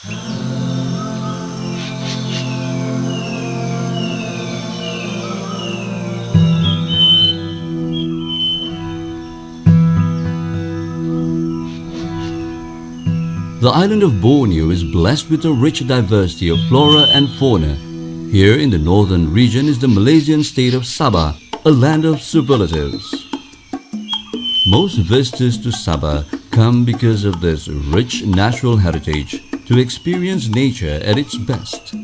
The island of Borneo is blessed with a rich diversity of flora and fauna. Here in the northern region is the Malaysian state of Sabah, a land of superlatives. Most visitors to Sabah come because of this rich natural heritage to experience nature at its best.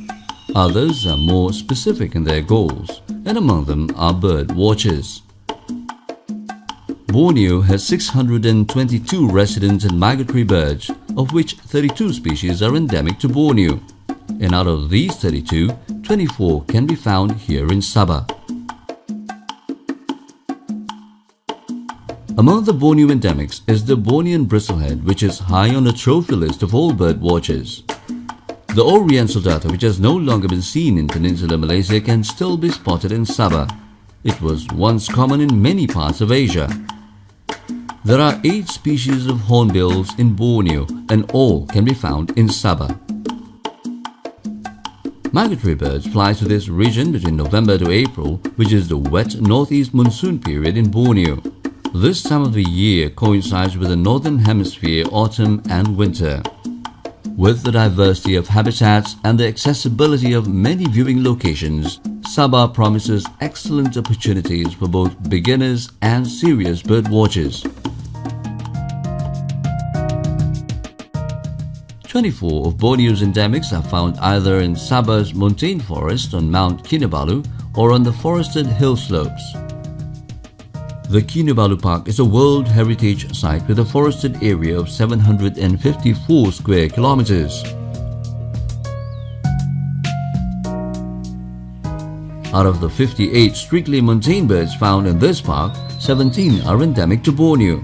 Others are more specific in their goals, and among them are bird watchers. Borneo has 622 resident and migratory birds, of which 32 species are endemic to Borneo. And out of these 32, 24 can be found here in Sabah. Among the Borneo endemics is the Bornean bristlehead, which is high on the trophy list of all bird watchers. The Oriental data, which has no longer been seen in Peninsular Malaysia, can still be spotted in Sabah. It was once common in many parts of Asia. There are 8 species of hornbills in Borneo, and all can be found in Sabah. Migratory birds fly to this region between November to April, which is the wet northeast monsoon period in Borneo. This time of the year coincides with the northern hemisphere autumn and winter. With the diversity of habitats and the accessibility of many viewing locations, Sabah promises excellent opportunities for both beginners and serious bird watchers. 24 of Borneo's endemics are found either in Sabah's montane forest on Mount Kinabalu or on the forested hill slopes. The Kinabalu Park is a World Heritage Site with a forested area of 754 square kilometers. Out of the 58 strictly montane birds found in this park, 17 are endemic to Borneo.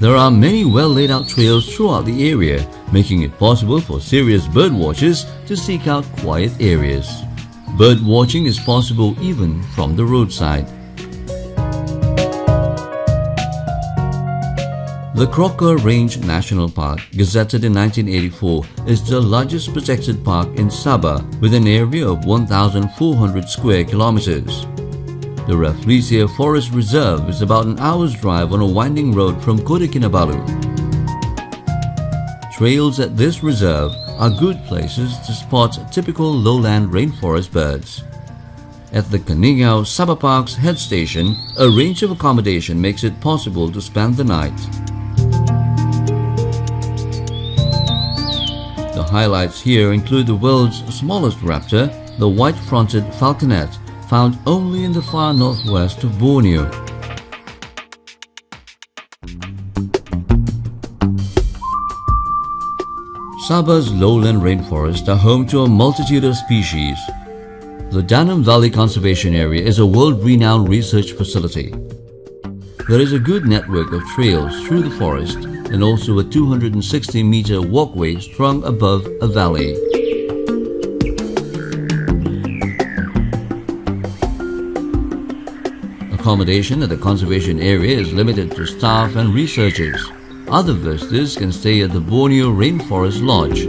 There are many well-laid-out trails throughout the area, making it possible for serious bird watchers to seek out quiet areas. Bird watching is possible even from the roadside. The Crocker Range National Park, gazetted in 1984, is the largest protected park in Sabah with an area of 1,400 square kilometers. The Rafflesia Forest Reserve is about an hour's drive on a winding road from Kota Kinabalu. Trails at this reserve are good places to spot typical lowland rainforest birds. At the Kaningau Sabah Park's head station, a range of accommodation makes it possible to spend the night. The highlights here include the world's smallest raptor, the white-fronted falconet, found only in the far northwest of Borneo. Sabah's lowland rainforests are home to a multitude of species. The Danam Valley Conservation Area is a world-renowned research facility. There is a good network of trails through the forest and also a 260-meter walkway strung above a valley. Accommodation at the conservation area is limited to staff and researchers. Other visitors can stay at the Borneo Rainforest Lodge.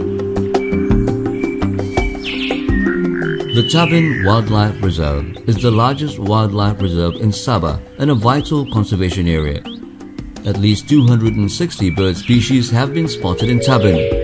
The Tabin Wildlife Reserve is the largest wildlife reserve in Sabah and a vital conservation area. At least 260 bird species have been spotted in Tabin.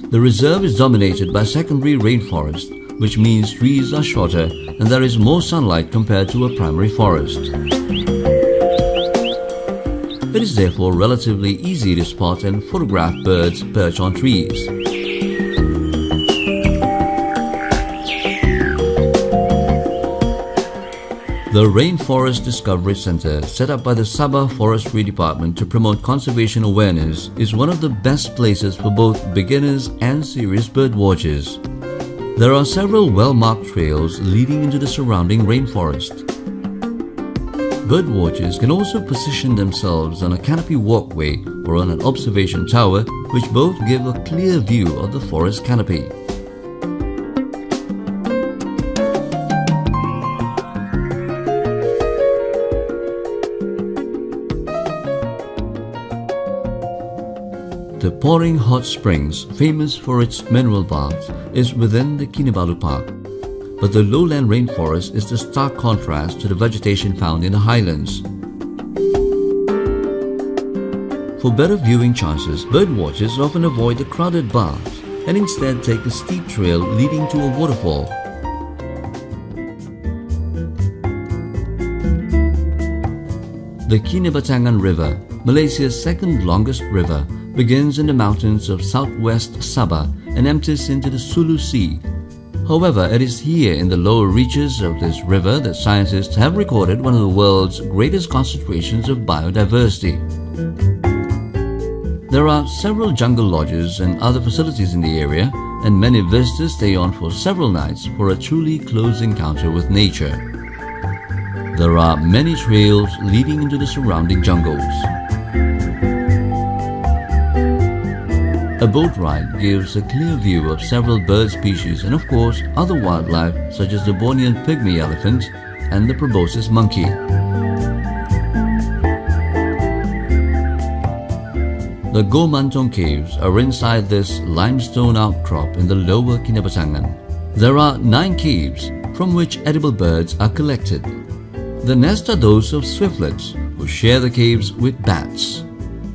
The reserve is dominated by secondary rainforest, which means trees are shorter and there is more sunlight compared to a primary forest. It is therefore relatively easy to spot and photograph birds perched on trees. The Rainforest Discovery Center, set up by the Sabah Forestry Department to promote conservation awareness, is one of the best places for both beginners and serious bird watchers. There are several well-marked trails leading into the surrounding rainforest. Birdwatchers can also position themselves on a canopy walkway or on an observation tower, which both give a clear view of the forest canopy. The pouring hot springs, famous for its mineral baths, is within the Kinabalu Park. But the lowland rainforest is the stark contrast to the vegetation found in the highlands. For better viewing chances, birdwatchers often avoid the crowded baths and instead take a steep trail leading to a waterfall. The Kinabatangan River, Malaysia's second longest river, begins in the mountains of southwest Sabah and empties into the Sulu Sea. However, it is here in the lower reaches of this river that scientists have recorded one of the world's greatest concentrations of biodiversity. There are several jungle lodges and other facilities in the area, and many visitors stay on for several nights for a truly close encounter with nature. There are many trails leading into the surrounding jungles. A boat ride gives a clear view of several bird species and of course other wildlife such as the Bornean pygmy elephant and the proboscis monkey. The Gomantong caves are inside this limestone outcrop in the lower Kinabatangan. There are 9 caves from which edible birds are collected. The nests are those of swiftlets who share the caves with bats.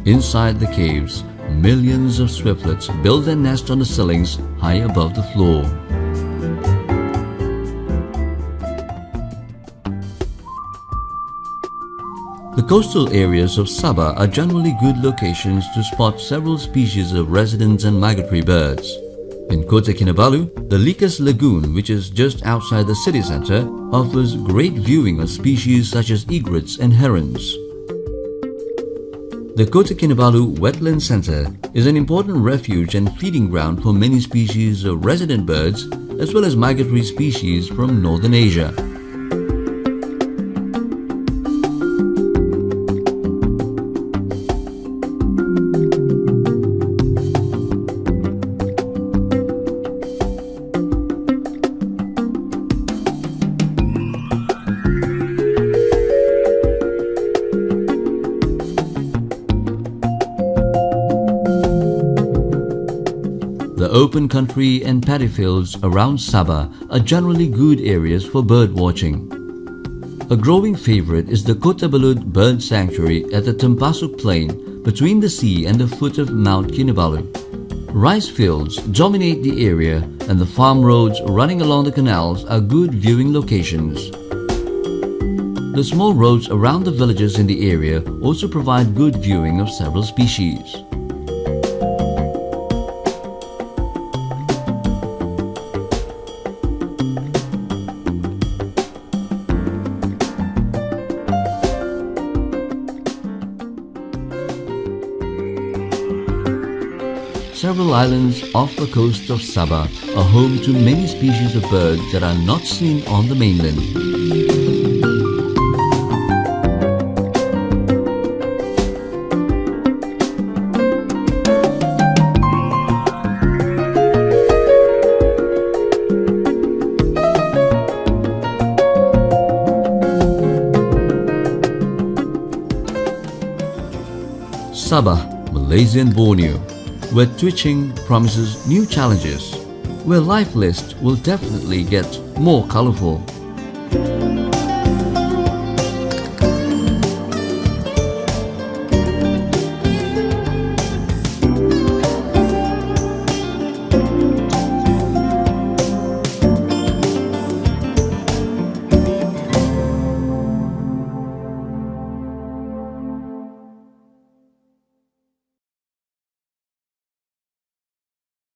Inside the caves, millions of swiftlets build their nest on the ceilings high above the floor. The coastal areas of Sabah are generally good locations to spot several species of resident and migratory birds. In Kota Kinabalu, the Likas Lagoon, which is just outside the city center, offers great viewing of species such as egrets and herons. The Kota Kinabalu Wetland Center is an important refuge and feeding ground for many species of resident birds as well as migratory species from northern Asia. The open country and paddy fields around Sabah are generally good areas for bird watching. A growing favorite is the Kota Belud Bird Sanctuary at the Tempasuk Plain between the sea and the foot of Mount Kinabalu. Rice fields dominate the area and the farm roads running along the canals are good viewing locations. The small roads around the villages in the area also provide good viewing of several species. Several islands off the coast of Sabah are home to many species of birds that are not seen on the mainland. Sabah, Malaysian Borneo, where twitching promises new challenges, where life list will definitely get more colorful.